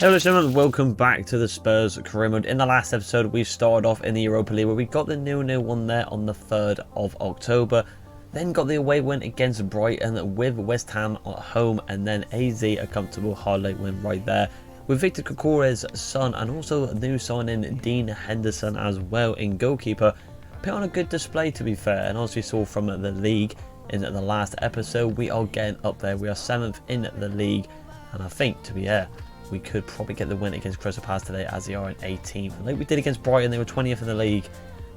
Hello gentlemen, welcome back to the Spurs career mode. In the last episode we started off in the Europa League where we got the 0-0 one there on the 3rd of October. Then got the away win against Brighton with West Ham at home, and then AZ a comfortable highlight win right there with Victor Kokore's son, and also a new signing Dean Henderson as well in goalkeeper. Put on a good display to be fair, and as we saw from the league in the last episode, we are getting up there. We are 7th in the league, and I think to be fair, we could probably get the win against Crystal Palace today as they are in 18th. Like we did against Brighton, they were 20th in the league.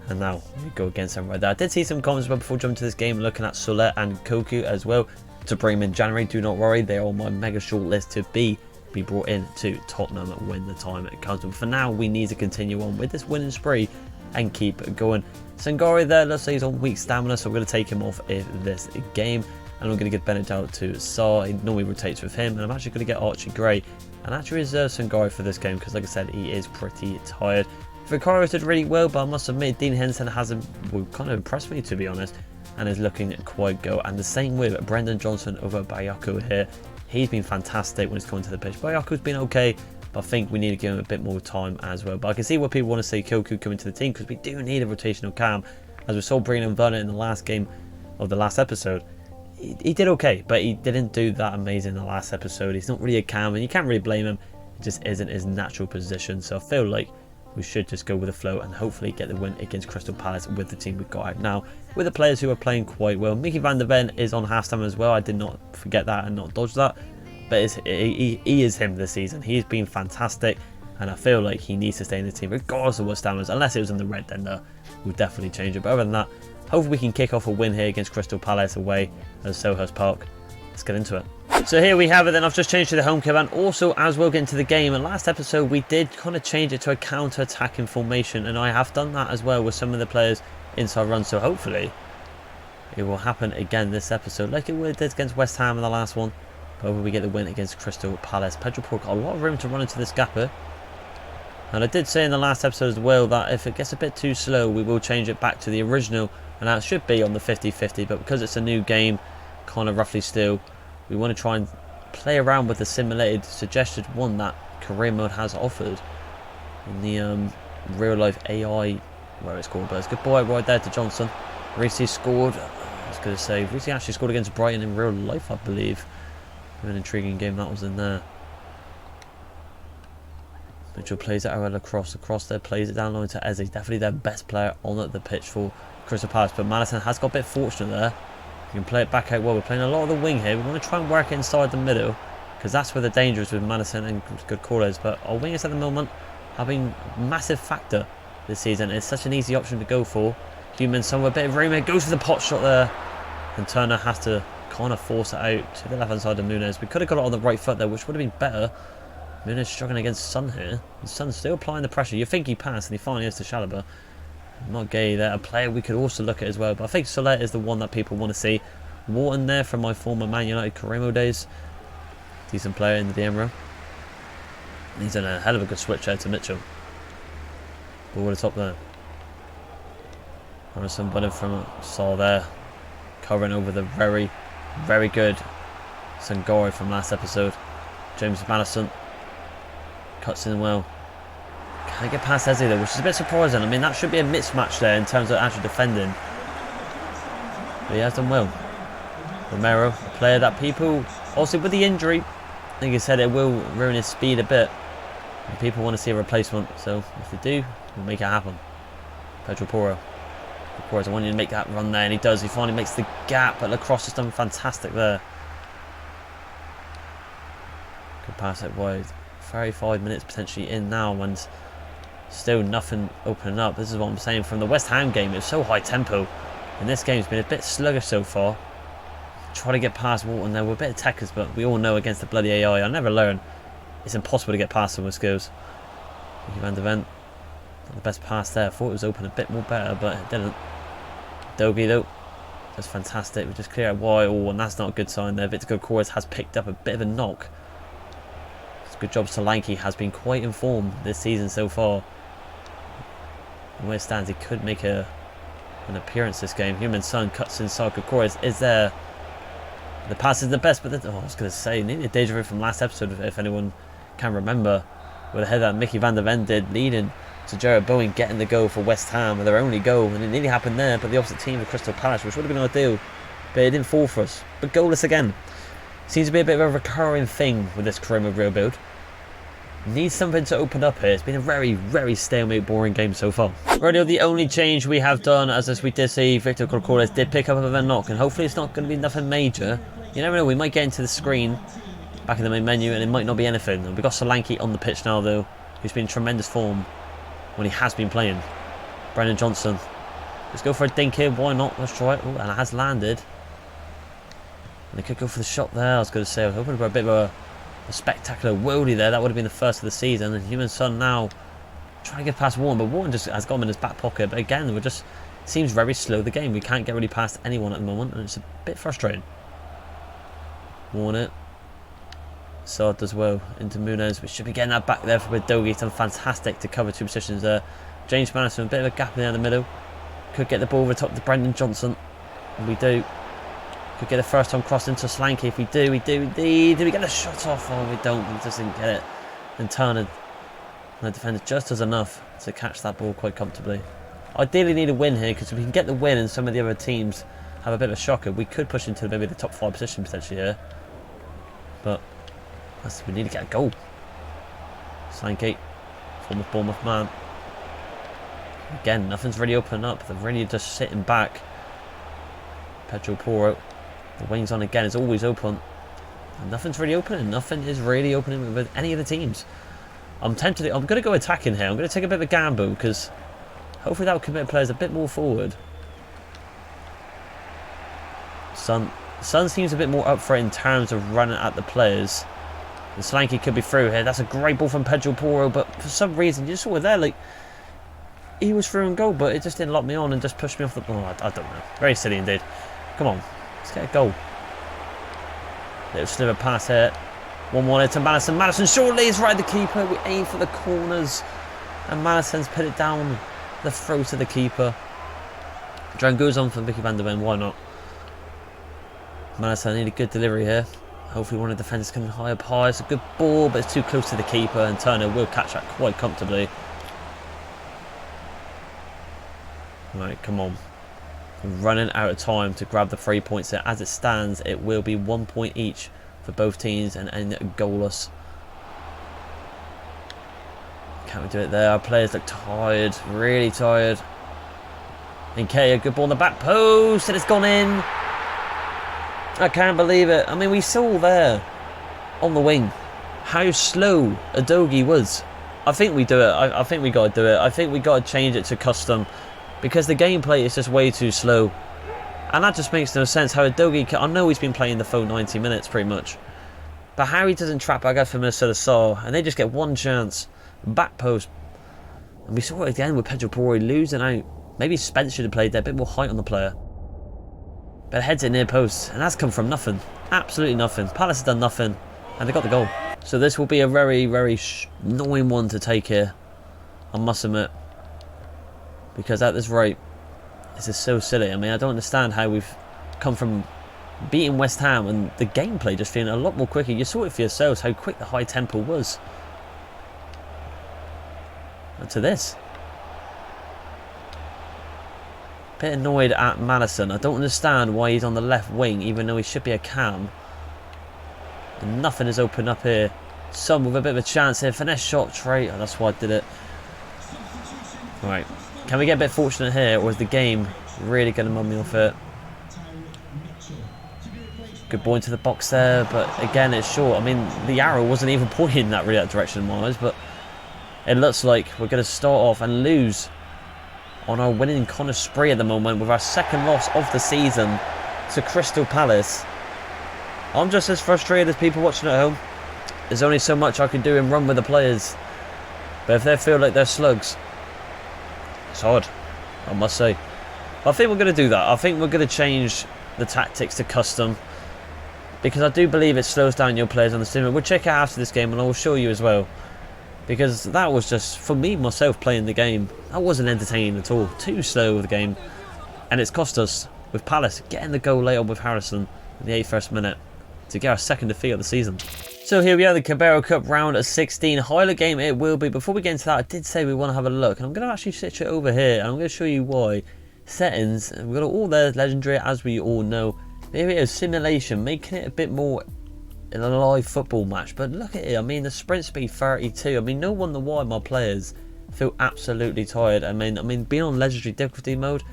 And now we go against them right there. I did see some comments before jumping to this game looking at Sule and Koku as well to bring them in January. Do not worry, they are on my mega short list to be brought in to Tottenham when the time comes. But for now, we need to continue on with this winning spree and keep going. Sangare there, let's say he's on weak stamina, so we're going to take him off in this game. And I'm going to get Bennett out to Saar. He normally rotates with him. And I'm actually going to get Archie Gray and actually reserve Sangare for this game because, like I said, he is pretty tired. Vicario did really well, but I must admit Dean Henderson hasn't kind of impressed me, to be honest, and is looking quite good. And the same with Brendan Johnson over Bayako here. He's been fantastic when he's coming to the pitch. Bayako's been okay, but I think we need to give him a bit more time as well. But I can see what people want to see Koku coming to the team because we do need a rotational cam. As we saw Brendan Werner in the last game of the last episode, he did okay, but he didn't do that amazing in the last episode. He's not really a cam, and you can't really blame him. It just isn't his natural position. So I feel like we should just go with the flow and hopefully get the win against Crystal Palace with the team we've got out now, with the players who are playing quite well. Mickey van der Ven is on half time as well. I did not forget that and not dodge that, but he is him this season. He's been fantastic, and I feel like he needs to stay in the team regardless of what stamina is. Unless it was in the red, then we'll definitely change it. But other than that, hopefully we can kick off a win here against Crystal Palace away at Selhurst Park. Let's get into it. So here we have it then. I've just changed to the home cover, and also as we'll get into the game, and last episode we did kind of change it to a counter-attacking formation, and I have done that as well with some of the players inside runs, so hopefully it will happen again this episode like it did against West Ham in the last one. But hopefully we get the win against Crystal Palace. Pedro Porro got a lot of room to run into this gap here, and I did say in the last episode as well that if it gets a bit too slow we will change it back to the original, and that should be on the 50-50, but because it's a new game, kind of roughly still, we want to try and play around with the simulated suggested one that career mode has offered in the real life AI, where it's called. But it's a good boy right there to Johnson. Reece scored. I was going to say Reece actually scored against Brighton in real life, I believe. An intriguing game that was in there. Mitchell plays it out across there, plays it down low to Eze. Definitely their best player on the pitch for Crystal Palace, but Madison has got a bit fortunate there. We can play it back out well. We're playing a lot of the wing here. We want to try and work it inside the middle because that's where the danger is with Madison and good callers. But our wingers at the moment have been a massive factor this season. It's such an easy option to go for. Human somewhere, a bit of room here, goes for the pot shot there, and Turner has to kind of force it out to the left hand side of Nunes. We could have got it on the right foot there, which would have been better. Nunes struggling against Son here. The Son's still applying the pressure. You think he passed, and he finally is to Chalobah. Not gay there. A player we could also look at as well, but I think Soler is the one that people want to see. Wharton there from my former Man United Caremo days. Decent player in the DM row. He's in a hell of a good switch there to Mitchell. Ball at the top there. Harrison Bunnett from Saar there, covering over the very, very good Sangare from last episode. James Madison cuts in well. Can't get past Eze though, which is a bit surprising. I mean, that should be a mismatch there in terms of actually defending. But he has done well. Romero, a player that people, also with the injury, I think he said it will ruin his speed a bit. And people want to see a replacement, so if they do, we'll make it happen. Pedro Porro. I want you to make that run there, and he does. He finally makes the gap, but Lacrosse has done fantastic there. Good pass out wide. 35 minutes potentially in now, and still nothing opening up. This is what I'm saying from the West Ham game. It's so high tempo. And this game's been a bit sluggish so far. Try to get past Wharton there. We're a bit of techers, but we all know against the bloody AI, I'll never learn. It's impossible to get past them with skills. Van der Ven. Not the best pass there. I thought it was open a bit more better, but it didn't. Dogi though. That's fantastic. We just clear it wide. Oh, and that's not a good sign there. Victor Kokore's has picked up a bit of a knock. Good job. Solanke has been quite informed this season so far. And where it stands, he could make an appearance this game. Human Son cuts inside. Kokora is there. The pass is the best, but I was going to say, nearly a deja vu from last episode if anyone Can't remember with the header that Mickey van der Ven did, leading to Jared Bowen getting the goal for West Ham, their only goal, and it nearly happened there, but the opposite team of Crystal Palace, which would have been ideal, but it didn't fall for us. But goalless again. Seems to be a bit of a recurring thing with this Corona rebuild. Needs something to open up here. It's been a very, very stalemate, boring game so far. Radio, the only change we have done, as we did see, Victor Corcoles did pick up a knock, and hopefully it's not going to be nothing major. You never know, we might get into the screen back in the main menu, and it might not be anything. We've got Solanke on the pitch now, though, who's been in tremendous form when he has been playing. Brennan Johnson. Let's go for a dink here. Why not? Let's try it. Oh, and it has landed. And they could go for the shot there. I was going to say, I was hoping for a bit of a spectacular worldie there. That would have been the first of the season. And Human Son now trying to get past Warren, but Warren just has got him in his back pocket. But again, we're just seems very slow the game. We can't get really past anyone at the moment, and it's a bit frustrating. Warren it. Sard does well into Muniz. We should be getting that back there for Dogi. It's done fantastic to cover two positions there. James Madison, a bit of a gap in there in the middle. Could get the ball over the top to Brendan Johnson. And we do. Could get a first time cross into Solanke. If we do, we do indeed. Do we get a shot off? Oh, we don't. We just didn't get it. And Turner, the defender, just does enough to catch that ball quite comfortably. Ideally need a win here, because if we can get the win and some of the other teams have a bit of a shocker, we could push into maybe the top 5 position potentially here. But we need to get a goal. Solanke, former Bournemouth man. Again, nothing's really opening up. They're really just sitting back. Pedro Porro. The wings on again. It's always open. And nothing's really opening. Nothing is really opening with any of the teams. I'm tempted. I'm going to go attacking here. I'm going to take a bit of a gamble, because hopefully that will commit players a bit more forward. Son seems a bit more up for it in terms of running at the players. And Solanke could be through here. That's a great ball from Pedro Porro, but for some reason, you saw it there, like, he was through and goal, but it just didn't lock me on and just pushed me off the... Oh, I don't know. Very silly indeed. Come on. Let's get a goal. Little sliver pass here. 1-1 to Madison. Madison shortly is right at the keeper. We aim for the corners. And Madison's put it down the throat of the keeper. Dran goes on for Mickey van der Ven. Why not? Madison need a good delivery here. Hopefully one of the defenders can high up high. It's a good ball, but it's too close to the keeper, and Turner will catch that quite comfortably. Right, come on. We're running out of time to grab the 3 points there. As it stands, it will be 1 point each for both teams and goalless. Can't we do it there? Our players look tired, really tired. Nkea, good ball on the back post, and it's gone in. I can't believe it. I mean, we saw there on the wing how slow Udogie was. I think we do it. I think we got to do it. I think we got to change it to custom, because the gameplay is just way too slow. And that just makes no sense how Udogie... I know he's been playing the full 90 minutes pretty much, but how he doesn't trap back out for Minnesota Saw, and they just get one chance. Back post. And we saw it again with Pedro Porro losing out. Maybe Spence should have played there, a bit more height on the player. But heads it near post, and that's come from nothing. Absolutely nothing. Palace has done nothing, and they got the goal. So this will be a very, very annoying one to take here, I must admit. Because at this rate, this is so silly. I mean, I don't understand how we've come from beating West Ham and the gameplay just feeling a lot more quicker. You saw it for yourselves how quick the high tempo was. And to this. Bit annoyed at Madison. I don't understand why he's on the left wing, even though he should be a cam. And nothing is open up here. Some with a bit of a chance here. Finesse shot, Trey. Oh, that's why I did it. Right. Can we get a bit fortunate here, or is the game really going to mum me off it? Good ball into the box there, but again, it's short. I mean, the arrow wasn't even pointing in that direction in my eyes, but it looks like we're going to start off and lose on our winning corner spree at the moment, with our second loss of the season to Crystal Palace. I'm just as frustrated as people watching at home. There's only so much I can do and run with the players, but if they feel like they're slugs, it's hard, I must say. I think we're going to do that. I think we're going to change the tactics to custom, because I do believe it slows down your players on the sim. We'll check it out after this game, and I will show you as well. Because that was just, for me, myself, playing the game, that wasn't entertaining at all. Too slow with the game. And it's cost us, with Palace getting the goal late on with Harrison in the 81st minute, to get our second defeat of the season. So here we are, the Carabao Cup round of 16. Highlight game it will be. Before we get into that, I did say we want to have a look. And I'm going to actually switch it over here. And I'm going to show you why. Settings, we've got all there, legendary, as we all know. Here it is, simulation, making it a bit more in a live football match. But look at it, I mean, the sprint speed 32. I mean, no wonder why my players feel absolutely tired. I mean, being on legendary difficulty mode,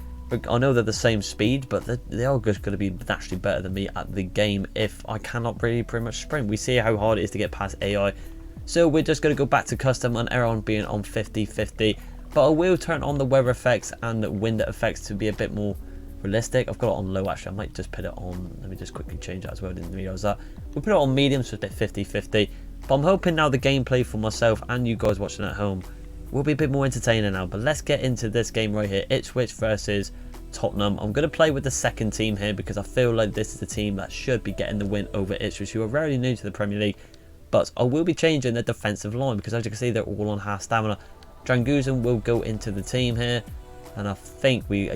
I know they're the same speed, but they are just going to be naturally better than me at the game if I cannot really pretty much sprint. We see how hard it is to get past AI. So we're just going to go back to custom and Aaron being on 50-50. But I will turn on the weather effects and wind effects to be a bit more realistic. I've got it on low actually. I might just put it on. Let me just quickly change that as well. I didn't realise that. We'll put it on medium, so it's a bit 50-50. But I'm hoping now the gameplay for myself and you guys watching at home will be a bit more entertaining now. But let's get into this game right here. Ipswich versus Tottenham. I'm going to play with the second team here because I feel like this is the team that should be getting the win over Ipswich, who are very new to the Premier League. But I will be changing the defensive line because as you can see, they're all on half stamina. Dranguzen will go into the team here. And I think we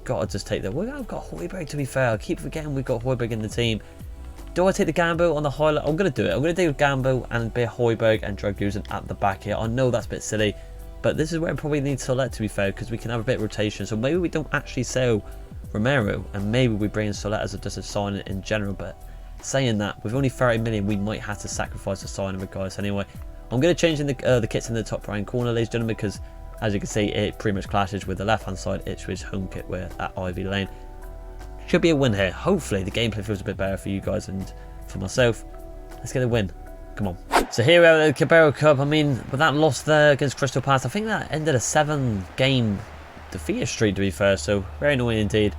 got to just take that. We've got Højbjerg, to be fair. I keep forgetting we've got Højbjerg in the team. Do I take the Gambo on the highlight? I'm going to do it. I'm going to do Gambo and be Højbjerg and Dranguzen at the back here. I know that's a bit silly. But this is where I probably need Solet, to be fair, because we can have a bit of rotation. So maybe we don't actually sell Romero. And maybe we bring in Solet as just a signing in general. But saying that, with only 30 million, we might have to sacrifice a signing regardless anyway. I'm going to change in the kits in the top right corner, ladies and gentlemen, because as you can see, it pretty much clashes with the left-hand side Ipswich home kit we're at Ivy Lane. Should be a win here. Hopefully, the gameplay feels a bit better for you guys and for myself. Let's get a win. Come on. So here we are at the Carabao Cup. I mean, with that loss there against Crystal Palace, I think that ended a 7-game defeat streak, to be fair. So, very annoying indeed.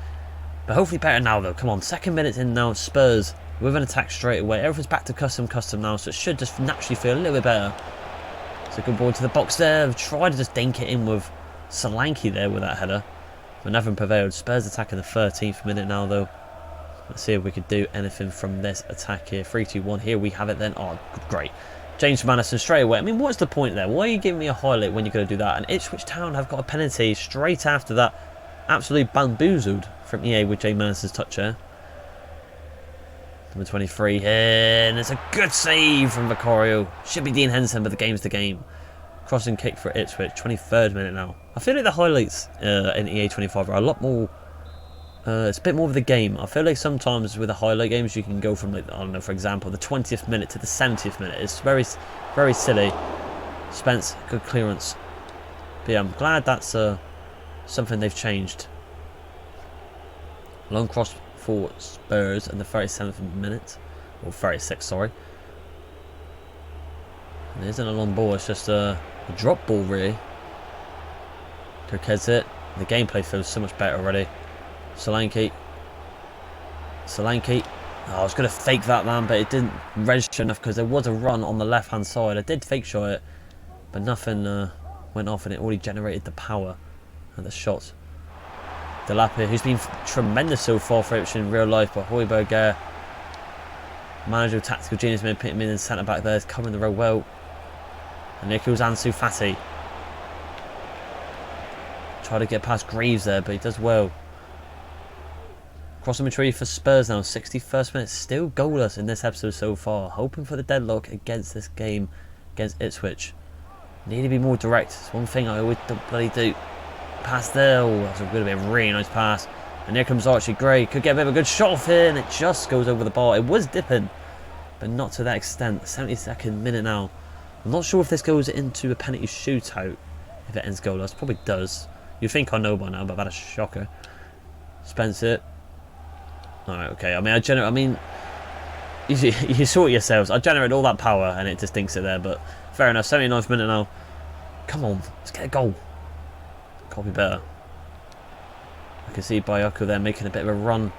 But hopefully better now, though. Come on, second minute in now. Spurs with an attack straight away. Everything's back to custom now, so it should just naturally feel a little bit better. It's a good ball to the box there. I've tried to just dink it in with Solanke there with that header. But nothing prevailed. Spurs attack in the 13th minute now, though. Let's see if we could do anything from this attack here. 3-2-1. Here we have it then. Oh, great. James Madison straight away. I mean, what's the point there? Why are you giving me a highlight when you're going to do that? And Ipswich Town have got a penalty straight after that. Absolutely bamboozled from EA with James Madison's touch here. Number 23 here, and it's a good save from Vicario. Should be Dean Henderson, but the game's the game. Crossing kick for Ipswich, 23rd minute now. I feel like the highlights in EA 25 are a lot more. It's a bit more of the game. I feel like sometimes with the highlight games you can go from, like, I don't know, for example, the 20th minute to the 70th minute. It's very, very silly. Spence, good clearance. But yeah, I'm glad that's something they've changed. Long cross for Spurs in the 37th minute, or 36th, sorry. And it isn't a long ball, it's just a drop ball really. Kirkez, the gameplay feels so much better already. Solanke. Oh, I was going to fake that, man, but it didn't register enough because there was a run on the left hand side. I did fake shot it, but nothing went off, and it already generated the power at the shot. Delapia, who's been tremendous so far for Ipswich in real life, but Højbjerg, manager of tactical genius, put him in centre back there, is covering the row well. And here goes Ansu Fati. Try to get past Greaves there, but he does well. Crossing maturity for Spurs now, 61st minute, still goalless in this episode so far. Hoping for the deadlock against this game, against Ipswich. Need to be more direct, it's one thing I always bloody do. Pass there, oh, that's going to be a really nice pass. And here comes Archie Gray, could get a bit of a good shot off here, and it just goes over the bar. It was dipping, but not to that extent. 72nd minute now. I'm not sure if this goes into a penalty shootout, if it ends goalless. Probably does. You'd think I know by now, but I've had a shocker. Spencer. Alright, okay. I mean, you saw it yourselves. I generated all that power, and it just dinks it there, but fair enough. 79th minute now. Come on, let's get a goal. Can't be better. I can see Bayako there making a bit of a run.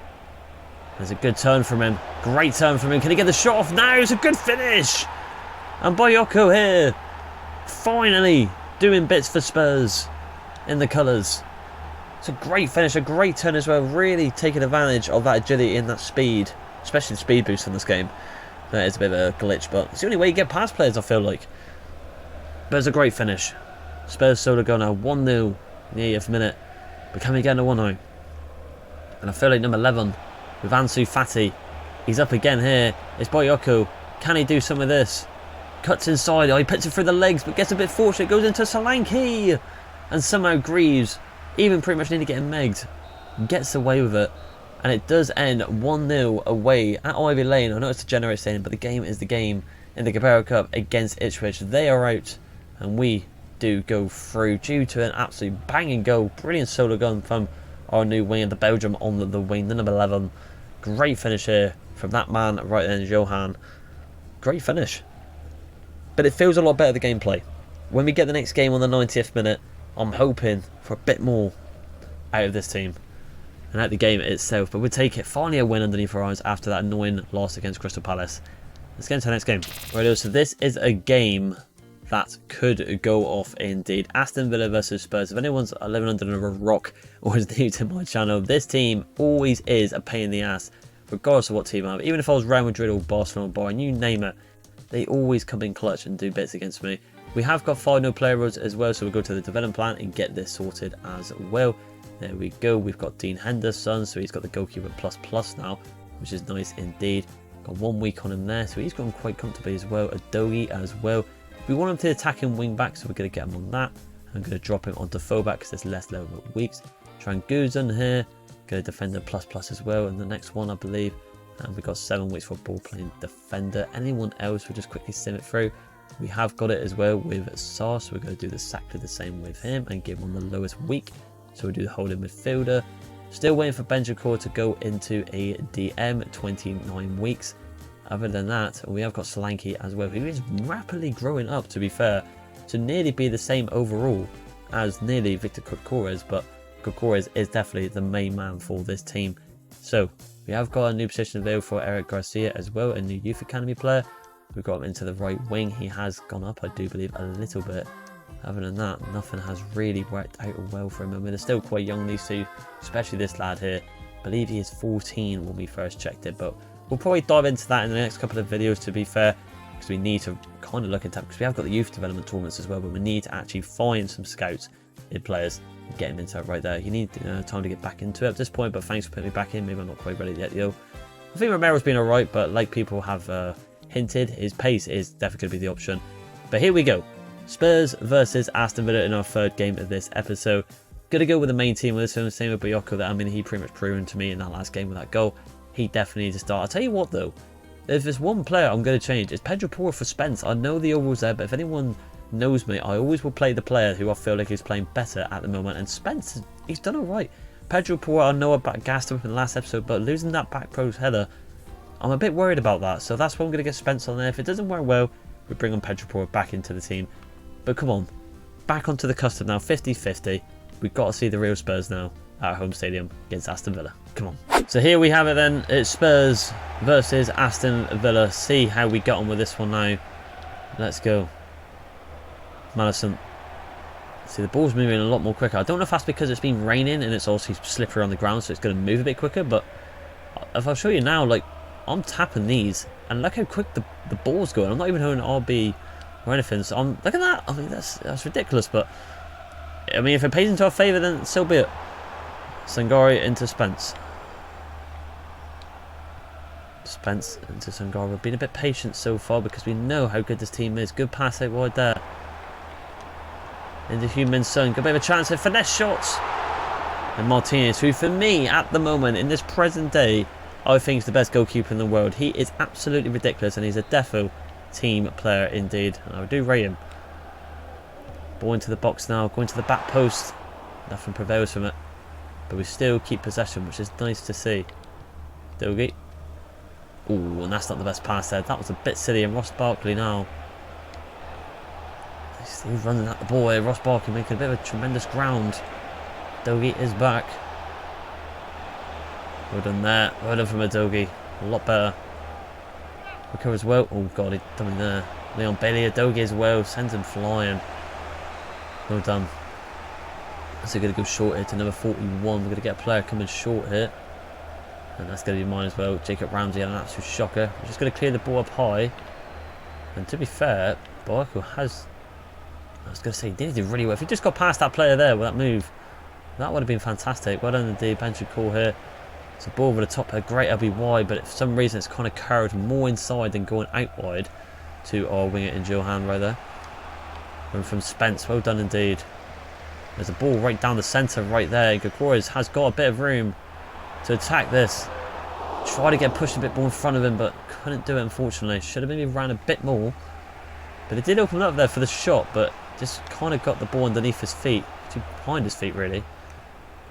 There's a good turn from him. Great turn from him. Can he get the shot off now? It's a good finish. And Bayako here, finally doing bits for Spurs in the colours. It's a great finish, a great turn as well. Really taking advantage of that agility and that speed, especially the speed boost in this game. That is a bit of a glitch, but it's the only way you get past players, I feel like. But it's a great finish. Spurs solo go now 1-0 in the 80th minute. But can we get a 1-0? And I feel like number 11 with Ansu Fati. He's up again here. It's Bayako. Can he do some of this? Cuts inside. Oh, he puts it through the legs, but gets a bit fortunate. Goes into Solanke. And somehow Greaves, even pretty much nearly getting megged, gets away with it. And it does end 1-0 away at Ivy Lane. I know it's a generous saying, but the game is the game in the Carabao Cup against Ipswich. They are out, and we do go through due to an absolute banging goal. Brilliant solo gun from our new wing, the Belgium on the wing, the number 11. Great finish here from that man right there, Johan. Great finish. But it feels a lot better, the gameplay. When we get the next game on the 90th minute, I'm hoping for a bit more out of this team and out the game itself. But we'll take it. Finally a win underneath our eyes after that annoying loss against Crystal Palace. Let's get into the next game. Right, so this is a game that could go off indeed. Aston Villa versus Spurs. If anyone's living under a rock or is new to my channel, this team always is a pain in the ass, regardless of what team I have. Even if I was Real Madrid or Barcelona, Bayern, you name it, they always come in clutch and do bits against me. We have got 5 player roles as well, so we'll go to the development plan and get this sorted as well. There we go. We've got Dean Henderson, so he's got the goalkeeper ++ now, which is nice indeed. Got 1 week on him there, so he's gone quite comfortably as well. Adogi as well. We want him to attack him wing back, so we're going to get him on that. I'm going to drop him onto fullback because there's less level weeks. Tranguzen here, going to defender ++ as well, and the next one I believe. And we've got 7 weeks for ball playing defender. Anyone else, we'll just quickly sim it through. We have got it as well with Sar, so we're going to do exactly the same with him and give him the lowest week. So we'll do the holding midfielder. Still waiting for Benjamin to go into a DM, 29 weeks. Other than that, we have got Solanke as well, who is rapidly growing up, to be fair, to nearly be the same overall as nearly Victor Kokores, but Kokores is definitely the main man for this team. So we have got a new position available for Eric Garcia as well, a new youth academy player. We've got him into the right wing. He has gone up, I do believe, a little bit. Other than that, nothing has really worked out well for him. I mean, they're still quite young, these two, especially this lad here. I believe he is 14 when we first checked it, but we'll probably dive into that in the next couple of videos, to be fair, because we need to kind of look into that, because we have got the youth development tournaments as well, but we need to actually find some scouts in players and get him into it right there. You need time to get back into it at this point, but thanks for putting me back in. Maybe I'm not quite ready yet, yo. I think Romero's been alright, but like people have hinted, his pace is definitely going to be the option. But here we go. Spurs versus Aston Villa in our 3rd game of this episode. Gonna go with the main team with this one, same with Bayoko. That, I mean, he pretty much proved to me in that last game with that goal. He definitely needs to start. I'll tell you what though, if there's one player I'm going to change, it's Pedro Porro for Spence. I know the overall's there, but if anyone knows me, I always will play the player who I feel like is playing better at the moment. And Spence, he's done alright. Pedro Porro, I know I gassed up in the last episode, but losing that back post header, I'm a bit worried about that. So that's why I'm going to get Spence on there. If it doesn't work well, we bring on Pedro Porro back into the team. But come on, back onto the custom now, 50-50. We've got to see the real Spurs now at our home stadium against Aston Villa. Come on. So here we have it then. It's Spurs versus Aston Villa. See how we get on with this one now. Let's go. Madison. See, the ball's moving a lot more quicker. I don't know if that's because it's been raining and it's also slippery on the ground, so it's going to move a bit quicker. But if I'll show you now, like, I'm tapping these, and look how quick the ball's going. I'm not even holding RB or anything. So look at that. I mean, that's ridiculous. But I mean, if it pays into our favour, then so be it. Sangari into Spence. Spence into Sangari. We've been a bit patient so far because we know how good this team is. Good pass out wide there. Into Heung-min Son. Good bit of a chance of finesse shots. And Martinez, who for me at the moment in this present day, I think is the best goalkeeper in the world. He is absolutely ridiculous, and he's a defo team player indeed. And I do rate him. Ball into the box now, going to the back post. Nothing prevails from it. But we still keep possession, which is nice to see. Dogi. Ooh, and that's not the best pass there. That was a bit silly. And Ross Barkley now. He's still running at the ball here. Ross Barkley making a bit of a tremendous ground. Dogi is back. Well done there. Well done from Adogi. A lot better. Recovers well. Oh god, he's done it there. Leon Bailey, Adogi as well. Sends him flying. Well done. So we're going to go short here to number 41. We're going to get a player coming short here. And that's going to be mine as well. Jacob Ramsey had an absolute shocker. We're just going to clear the ball up high. And to be fair, Boyko has... I was going to say, he did really well. If he just got past that player there with that move, that would have been fantastic. Well done indeed. Bench call here. It's a ball over the top here. Great LBY, but for some reason it's kind of curved more inside than going out wide to our winger in Johan right there. And from Spence, well done indeed. There's a ball right down the centre right there. Gakores has got a bit of room to attack this. Try to get pushed a bit more in front of him, but couldn't do it unfortunately. Should have maybe ran a bit more. But it did open up there for the shot, but just kind of got the ball underneath his feet. Behind his feet really.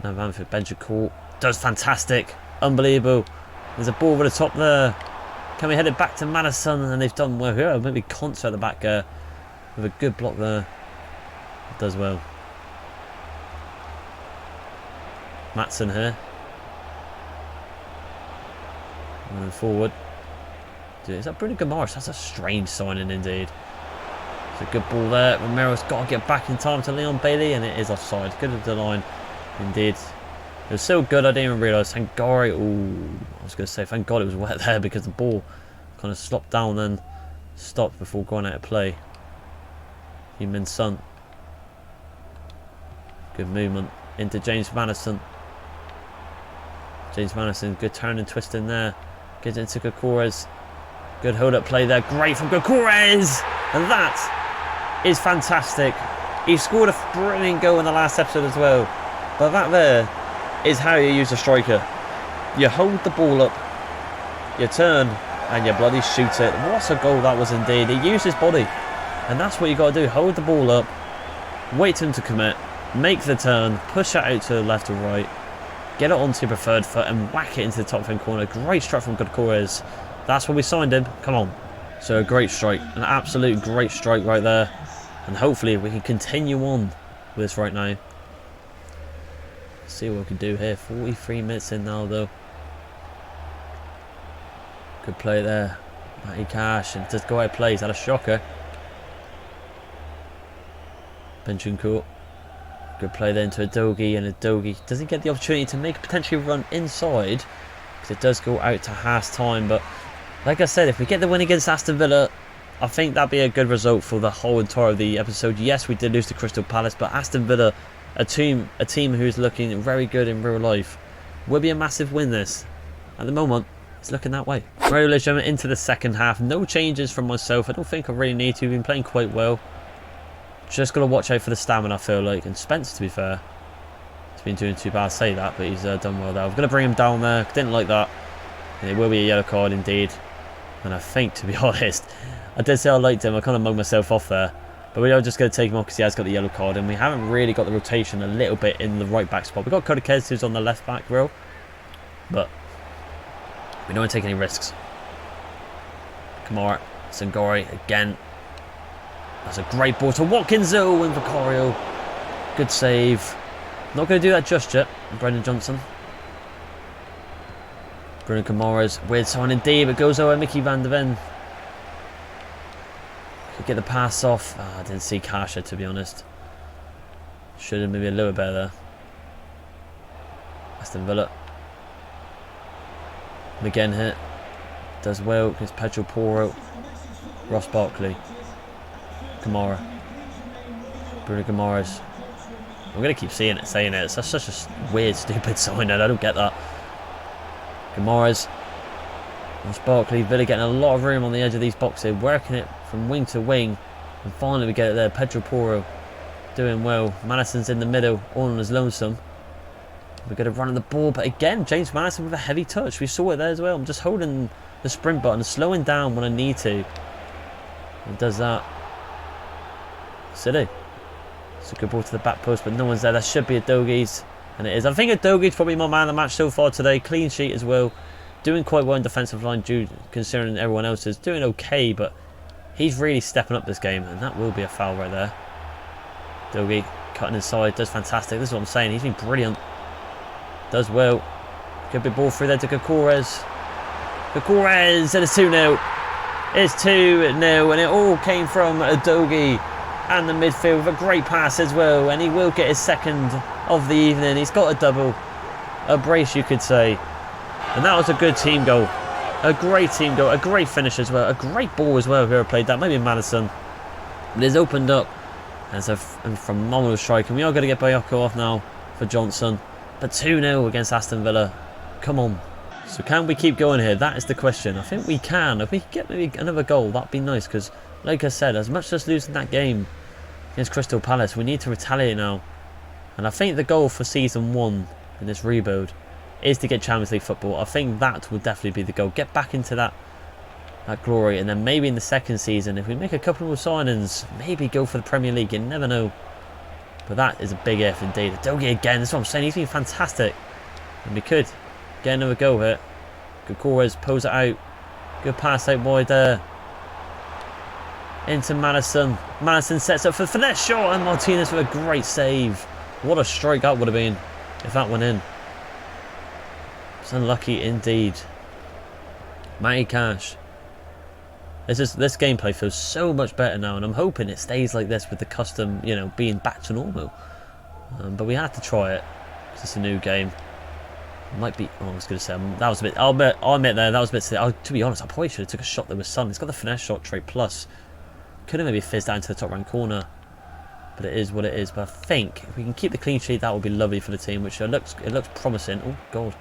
Now Vanford Benjacourt does fantastic. Unbelievable. There's a ball over the top there. Can we head it back to Madison? And they've done well here. Maybe Concert at the back with a good block there. Does well. Matson here. Moving forward. Is that Bruno Guimaraes? That's a strange signing indeed. It's a good ball there. Romero's got to get back in time to Leon Bailey, and it is offside. Good of the line indeed. It was so good I didn't even realise. Thank God. Ooh, I was going to say thank God it was wet there because the ball kind of slopped down and stopped before going out of play. Heung-min Son. Good movement into James Madison. James Madison, good turn and twist in there. Gets into Gakores. Good hold up play there. Great from Gakores! And that is fantastic. He scored a brilliant goal in the last episode as well. But that there is how you use a striker. You hold the ball up, you turn, and you bloody shoot it. What a goal that was indeed. He used his body. And that's what you got to do. Hold the ball up, wait for him to commit, make the turn, push it out to the left or right, get it onto your preferred foot and whack it into the top fin corner. Great strike from Gakores. That's when we signed him. Come on. So a great strike. An absolute great strike right there. And hopefully we can continue on with this right now. See what we can do here. 43 minutes in now though. Good play there. Matty Cash. And just go out of play. He's had a shocker. Benjacourt. Good play there into Adogi, and Adogi doesn't get the opportunity to make potentially run inside because it does go out to half time. But like I said, if we get the win against Aston Villa, I think that'd be a good result for the whole entire of the episode. Yes, we did lose to Crystal Palace, but Aston Villa, a team who's looking very good in real life, will be a massive win. This at the moment, it's looking that way. Right, ladies and gentlemen, into the second half. No changes from myself. I don't think I really need to. We've been playing quite well. Just got to watch out for the stamina, I feel like. And Spence, to be fair, he's been doing too bad. I say that, but he's done well there. I'm going to bring him down there. Didn't like that. And it will be a yellow card indeed. And I think, to be honest, I did say I liked him. I kind of mugged myself off there. But we are just going to take him off because he has got the yellow card. And we haven't really got the rotation a little bit in the right back spot. We've got Kodakez who's on the left back row. But we don't want to take any risks. Kamara, Sangori again. That's a great ball to Watkins though, and Vicario. Good save. Not going to do that just yet. Brendan Johnson. Bruno Guimaraes. Weird sign indeed, but goes over Mickey van der Ven. Could get the pass off. I didn't see Kasha, to be honest. Should have maybe a little bit better there. Aston Villa. McGinn hit. Does well against Pedro Porro. Ross Barkley. Kamara. Bruno Guimaraes. I'm going to keep saying it. It's such a weird, stupid sign. I don't get that. Guimaraes. Ross Barkley. Villa getting a lot of room on the edge of these boxes. Working it from wing to wing. And finally we get it there. Pedro Porro doing well. Madison's in the middle. All on his lonesome. We're going to run on the ball. But again, James Madison with a heavy touch. We saw it there as well. I'm just holding the sprint button. Slowing down when I need to. And does that. City. It's a good ball to the back post, but no one's there. That should be Adogi's, and it is. I think Adogi's probably my man of the match so far today. Clean sheet as well. Doing quite well in defensive line, considering everyone else is doing okay, but he's really stepping up this game, and that will be a foul right there. Adogi cutting inside, does fantastic. This is what I'm saying. He's been brilliant. Does well. Good big ball through there to Gakores. Gakores, and it's 2-0. It's 2-0, and it all came from Adogi. And the midfield with a great pass as well, and he will get his second of the evening. He's got a double, a brace you could say, and that was a good team goal, a great team goal, a great finish as well, a great ball as well. Whoever played that, maybe Madison, but it's opened up as a phenomenal strike, and we are going to get Bayako off now for Johnson. But 2-0 against Aston Villa, Come on. So can we keep going here? That is the question. I think we can. If we can get maybe another goal, that'd be nice. Because, like I said, as much as losing that game against Crystal Palace, we need to retaliate now. And I think the goal for Season 1 in this rebuild is to get Champions League football. I think that would definitely be the goal. Get back into that glory. And then maybe in the second season, if we make a couple more signings, maybe go for the Premier League. You never know. But that is a big if indeed. Dogi again. That's what I'm saying. He's been fantastic. And we could get another goal here. Gukores pose it out. Good pass out wide there. Into Madison. Madison sets up for the finesse shot. And Martinez with a great save. What a strike that would have been if that went in. It's unlucky indeed. Matty Cash. This gameplay feels so much better now, and I'm hoping it stays like this with the custom, you know, being back to normal. But we had to try it. It's a new game. It might be. Oh, I was going to say that was a bit. I'll admit there that was a bit. To be honest, I probably should have took a shot that was sun. It's got the finesse shot trait plus. Could have maybe fizzed down to the top right corner, but it is what it is. But I think if we can keep the clean sheet, that would be lovely for the team. Which it looks promising. Oh God,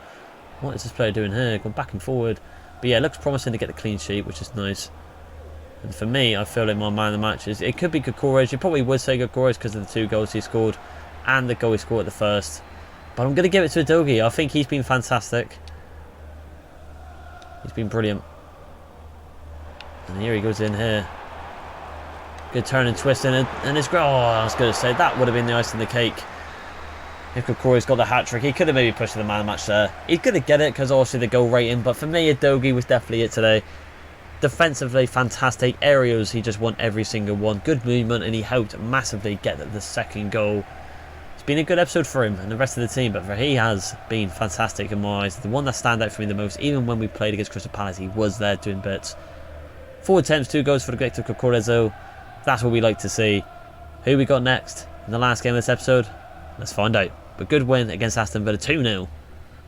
what is this player doing here? Going back and forward. But yeah, it looks promising to get the clean sheet, which is nice. And for me, I feel like my man of the match is, it could be Gukores. You probably would say Gukores because of the 2 goals he scored and the goal he scored at the first. But I'm going to give it to Udogie. I think he's been fantastic. He's been brilliant. And here he goes in here. Good turn and twist and it's great. Oh, I was going to say that would have been the icing on the cake. If Gukores got the hat-trick, he could have maybe pushed the man of the match there. He's going to get it because obviously the goal rating. But for me, Udogie was definitely it today. Defensively fantastic, aerials he just won every single one, good movement, and he helped massively get the second goal. It's been a good episode for him and the rest of the team, but he has been fantastic in my eyes. The one that stands out for me the most, even when we played against Crystal Palace, he was there doing bits. 4 attempts, 2 goals for the great Gukores. That's what we like to see. Who we got next in the last game of this episode? Let's find out. But good win against Aston Villa, 2-0.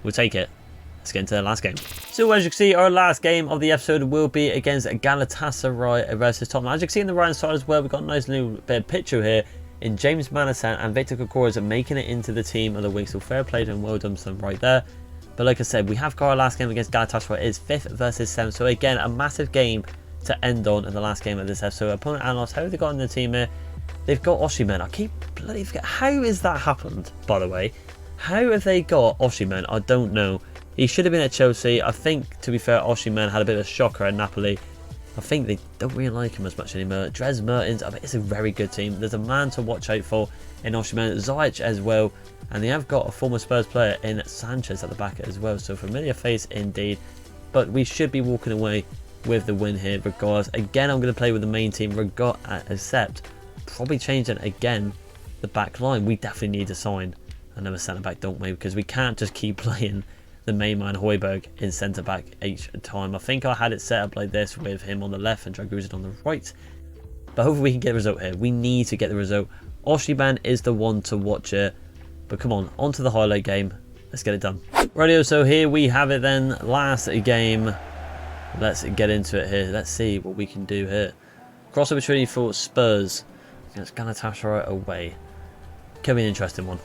We'll take it. Let's get into the last game. So as you can see, our last game of the episode will be against Galatasaray versus Tottenham. As you can see in the right hand side as well, we've got a nice little bit of picture here in James Madison and Victor Gukores making it into the team of the week. So fair play to and well done to them right there. But like I said, we have got our last game against Galatasaray. It is 5th versus 7th. So again, a massive game to end on in the last game of this episode. Opponent Artlist, how have they got in the team here? They've got Osimhen. I keep bloody forget. How has that happened, by the way? How have they got Osimhen? I don't know. He should have been at Chelsea. I think, to be fair, Osimhen had a bit of a shocker at Napoli. I think they don't really like him as much anymore. Dres Mertens, I mean, it's a very good team. There's a man to watch out for in Osimhen. Ziyech as well. And they have got a former Spurs player in Sanchez at the back as well. So familiar face indeed. But we should be walking away with the win here regardless. Again, I'm going to play with the main team except probably changing again the back line. We definitely need to sign another centre back, don't we? Because we can't just keep playing the main man Højbjerg in centre back each time. I think I had it set up like this with him on the left and Dragusin on the right. But hopefully we can get the result here. We need to get the result. Osimhen is the one to watch it. But come on to the highlight game. Let's get it done. Radio, so here we have it then. Last game. Let's get into it here. Let's see what we can do here. Cross opportunity for Spurs against Galatasaray away. Could be an interesting one.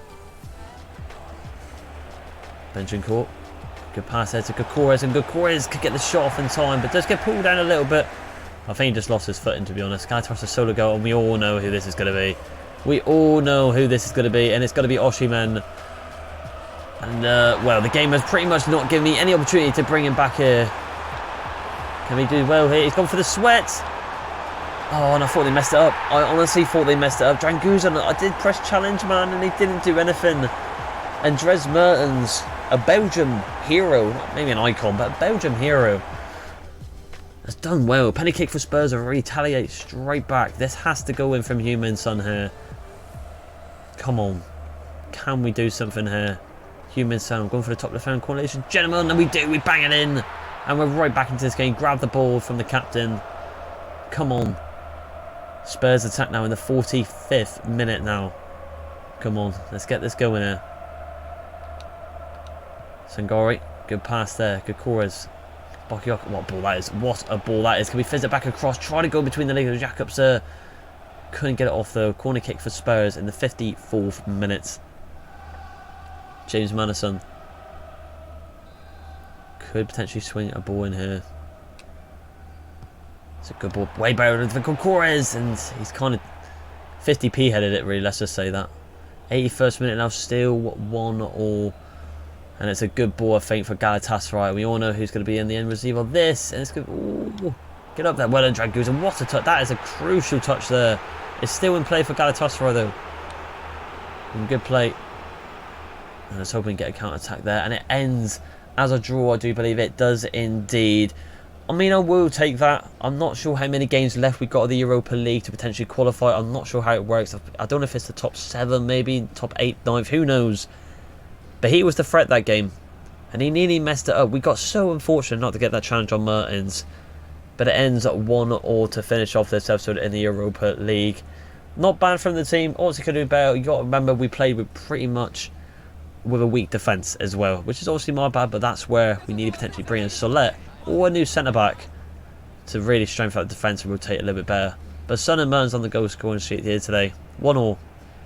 Benjamin Court. Good pass there to Gukores, and Gukores could get the shot off in time, but does get pulled down a little bit. I think he just lost his footing, to be honest. Galatasaray solo goal, and we all know who this is going to be. We all know who this is going to be, and it's going to be Osimhen. And, well, the game has pretty much not given me any opportunity to bring him back here. Can he do well here? He's gone for the sweat. Oh, and I thought they messed it up. I honestly thought they messed it up. Dragusin, I did press challenge, man, and he didn't do anything. And Dres Mertens, a Belgium hero, not maybe an icon, but a Belgium hero, has done well. Penny kick for Spurs and retaliate straight back. This has to go in from Heung-min Son here. Come on. Can we do something here? Heung-min Son, I'm going for the top left-hand corner, ladies and gentlemen, and we do. We bang it in. And we're right back into this game. Grab the ball from the captain. Come on. Spurs attack now in the 45th minute now. Come on. Let's get this going here. Sangari, good pass there. Gukores. Bakayoko, what a ball that is. What a ball that is. Can we fizz it back across? Try to go between the legs of Jacobs. Couldn't get it off though. Corner kick for Spurs in the 54th minute. James Madison. could potentially swing a ball in here. It's a good ball. Way better than Corcoran, and he's kind of 50p headed it, really. Let's just say that. 81st minute now, still 1-1. And it's a good ball, I think, for Galatasaray. We all know who's going to be in the end receiver of this. And it's good. Ooh, get up there. Well done, Dragoons. And what a touch. That is a crucial touch there. It's still in play for Galatasaray, though. And good play. And I was hoping to get a counter-attack there. And it ends as a draw, I do believe it does indeed. I mean, I will take that. I'm not sure how many games left we've got of the Europa League to potentially qualify. I'm not sure how it works. I don't know if it's the top 7, maybe top 8, 9th. Who knows? But he was the threat that game, and he nearly messed it up. We got so unfortunate not to get that challenge on Mertens, but it ends at 1-1 to finish off this episode in the Europa League. Not bad from the team. Also could do better. You got to remember we played with pretty much with a weak defence as well, which is obviously my bad. But that's where we need to potentially bring in Solet or a new centre back to really strengthen out the defence and rotate a little bit better. But Son and Mertens on the goal scoring sheet here today. 1-1.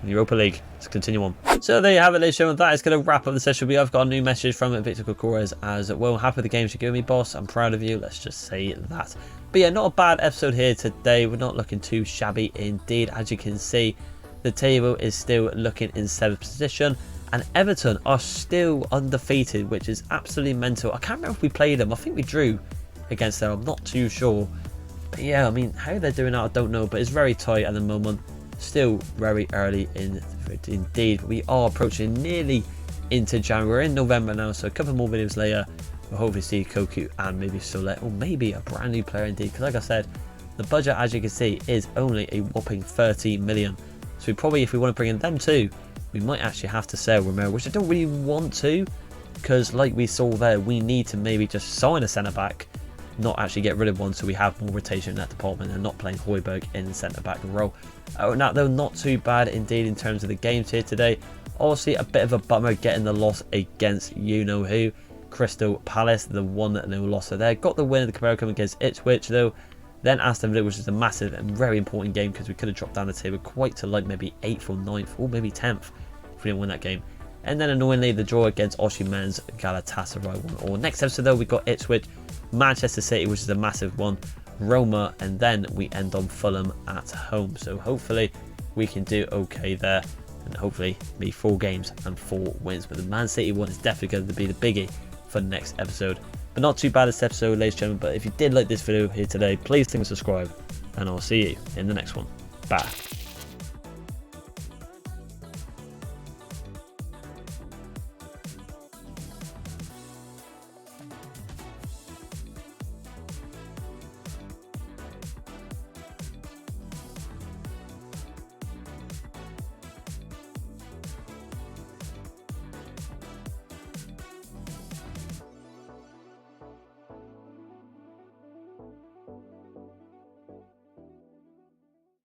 Europa League. Let's continue on. So there you have it, ladies and gentlemen. That is going to wrap up the session. We have got a new message from Victor Corcoran as well. Happy with the games you're giving me, boss. I'm proud of you. Let's just say that. But yeah, not a bad episode here today. We're not looking too shabby indeed. As you can see, the table is still looking in 7th position. And Everton are still undefeated, which is absolutely mental. I can't remember if we played them. I think we drew against them. I'm not too sure. But yeah, I mean, how they're doing that, I don't know. But it's very tight at the moment. Still very early in indeed. We are approaching nearly into January. We're in November now, so a couple more videos later we'll hopefully see Koku and maybe Solet, or maybe a brand new player indeed, because like I said, the budget, as you can see, is only a whopping 30 million. So we probably, if we want to bring in them too, we might actually have to sell Romero, which I don't really want to, because like we saw there, we need to maybe just sign a centre back, not actually get rid of one, so we have more rotation in that department and not playing Højbjerg in the centre back role. Now, though, not too bad indeed in terms of the games here today. Obviously, a bit of a bummer getting the loss against you-know-who, Crystal Palace, the 1-0 loss there. Got the win of the Comerica against Ipswich, though. Then Aston Villa, which is a massive and very important game because we could have dropped down the table quite to like maybe 8th or 9th or maybe 10th if we didn't win that game. And then annoyingly, the draw against Osimhen's Galatasaray 1-1. Next episode, though, we got Ipswich, Manchester City, which is a massive one, Roma, and then we end on Fulham at home. So hopefully we can do okay there, and hopefully be 4 games and 4 wins. But the Man City one is definitely going to be the biggie for the next episode. But not too bad this episode, ladies and gentlemen. But if you did like this video here today, please think and subscribe, and I'll see you in the next one. Bye.